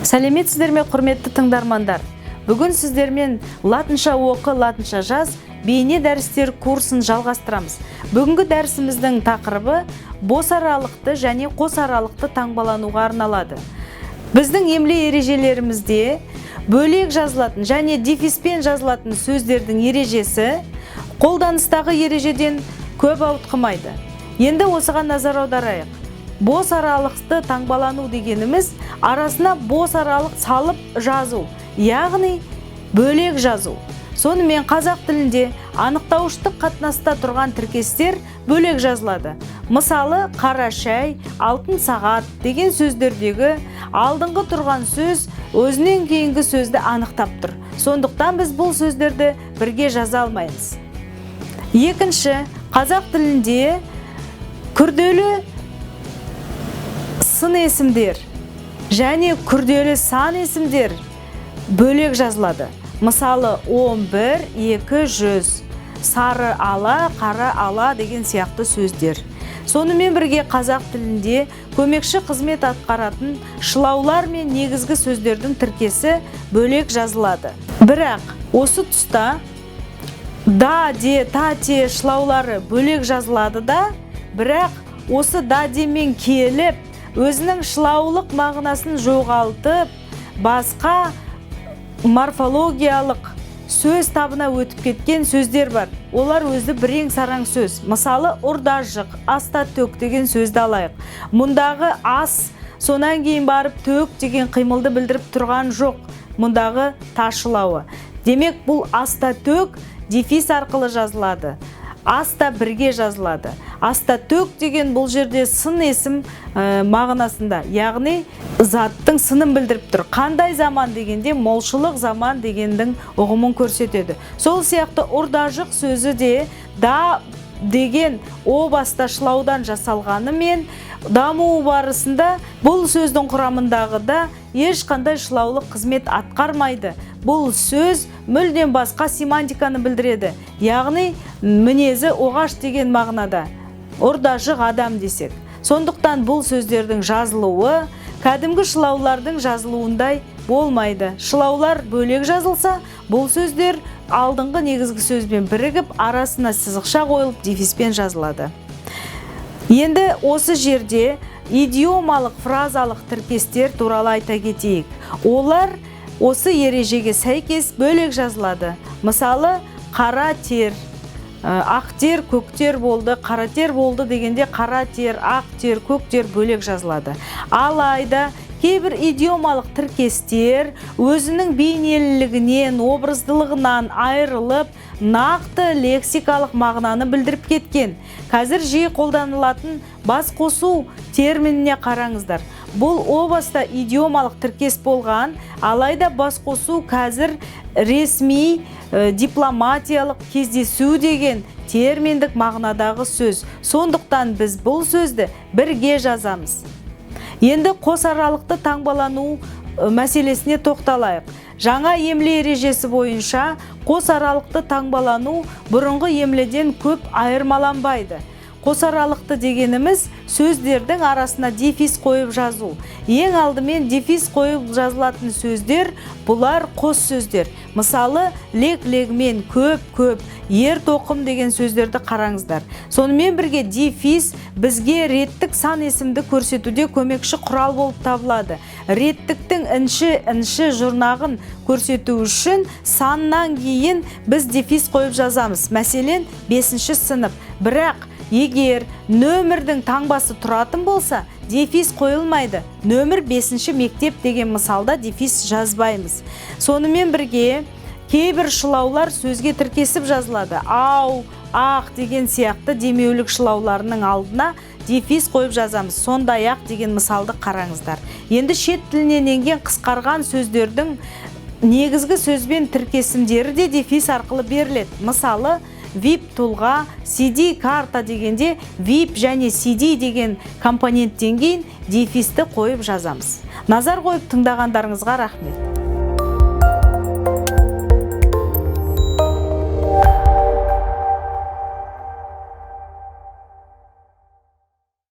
Сәлеметсіздер ме, құрметті тыңдармандар? Бүгін сіздермен латынша оқы, латынша жаз бейне дәрістер курсын жалғастырамыз. Бүгінгі дәрісіміздің тақырыбы бос аралықты және қос аралықты таңбалануға арналады. Біздің емле ережелерімізде бөлек жазылатын және дефиспен жазылатын сөздердің ережесі қолданыстағы ережеден көп ауытқымайды. Енді осыған назар аударайық. Бос аралықты таңбалану дегеніміз арасына бос аралық салып жазу, яғни бөлек жазу. Сонымен қазақ тілінде анықтауыштық қатынаста тұрған тіркестер бөлек жазылады. Мысалы, қара шай, алтын сағат деген сөздердегі алдыңғы тұрған сөз өзінен кейінгі сөзді анықтап тұр. Сондықтан біз бұл сөздерді бірге жаза алмаймыз. Екінші, қазақ тілінде күрделі сын есімдер және күрделі сан есімдер бөлек жазылады. Мысалы, 11, 200, сары ала, қара ала деген сияқты сөздер. Сонымен бірге қазақ тілінде көмекші қызмет атқаратын шылаулар мен негізгі сөздердің тіркесі бөлек жазылады. Бірақ осы тұста да, де, та, те шылаулары бөлек жазылады да, бірақ осы да демен келіп, өзінің шылаулық мағынасын жоғалтып, басқа морфологиялық сөз табына өтіп кеткен сөздер бар. Олар өзі бірең сараң сөз. Мысалы, ұрдажық, аста төк деген сөзді алайық. Мұндағы ас, сонан кейін барып төк деген қимылды білдіріп тұрған жоқ. Мұндағы ташылауы. Демек, бұл аста төк дефис арқылы жазылады. Аста бірге жазылады. Аста төк деген бұл жерде сын есім мағынасында, яғни заттың сынын білдіріп тұр. Қандай заман дегенде молшылық заман дегендің ұғымын көрсетеді. Сол сияқты ұрдажық сөзі де да деген о басташылаудан жасалғанымен даму барысында бұл сөздің құрамындағы да ешқандай шылаулық қызмет атқармайды. Бұл сөз мүлдем басқа семантиканы білдіреді. Яғни мінезі оғаш деген мағынада. Ұрдажық адам десек. Сондықтан бұл сөздердің жазылуы кәдімгі шылаулардың жазылуындай болмайды. Шылаулар бөлек жазылса, бұл сөздер алдыңғы негізгі сөзбен бірігіп, арасына сызықша қойылып, дефиспен жазылады. Енді осы жерде идиомалық фразалық тіркестер туралы айта кетейік. Олар осы ережеге сәйкес бөлек жазылады. Мысалы, қара тер, ақ тер, көк тер болды, қара тер болды дегенде қара тер, ақ тер, көк тер бөлек жазылады. Алайда кейбір идиомалық тіркестер өзінің бейнелілігінен, образдылығынан айырылып, нақты лексикалық мағынаны білдіріп кеткен. Қазір жиі қолданылатын бас қосу терминіне қараңыздар. Бұл о баста идиомалық тіркес болған, алайда бас қосу қазір ресми, дипломатиялық кездесу деген терминдік мағынадағы сөз. Сондықтан біз бұл сөзді бірге жазамыз. Енді қос аралықты таңбалану мәселесіне тоқталайық. Жаңа емле ережесі бойынша қос аралықты таңбалану бұрынғы емледен көп айырмаланбайды. Қос аралықты дегеніміз сөздердің арасына дефис қойып жазу. Ең алдымен дефис қойып жазылатын сөздер бұлар қос сөздер. Мысалы, лек-легмен, көп-көп, ер-тоқым деген сөздерді қараңыздар. Сонымен бірге дефис бізге реттік сан есімді көрсетуде көмекші құрал болып табылады. Реттіктің інші жұрнағын көрсету үшін саннан кейін біз дефис қойып жазамыз. Мәселен, 5-ші сынып. Бірақ егер нөмірдің таңбасы тұратын болса, дефис қойылмайды. Нөмір 5-ші мектеп деген мысалда дефис жазбаймыз. Сонымен бірге кейбір шылаулар сөзге тіркесіп жазылады. Ау, ақ деген сияқты демеулік шылауларының алдына дефис қойып жазамыз. Сондай-ақ деген мысалды қараңыздар. Енді шет тілінен енген қысқарған сөздердің негізгі сөзбен тіркесімдері де дефис арқылы беріледі. Мысалы, VIP тұлға, CD карта дегенде VIP және CD деген компоненттен кейін дефисті қойып жазамыз. Назар қойып тыңдағандарыңызға рахмет.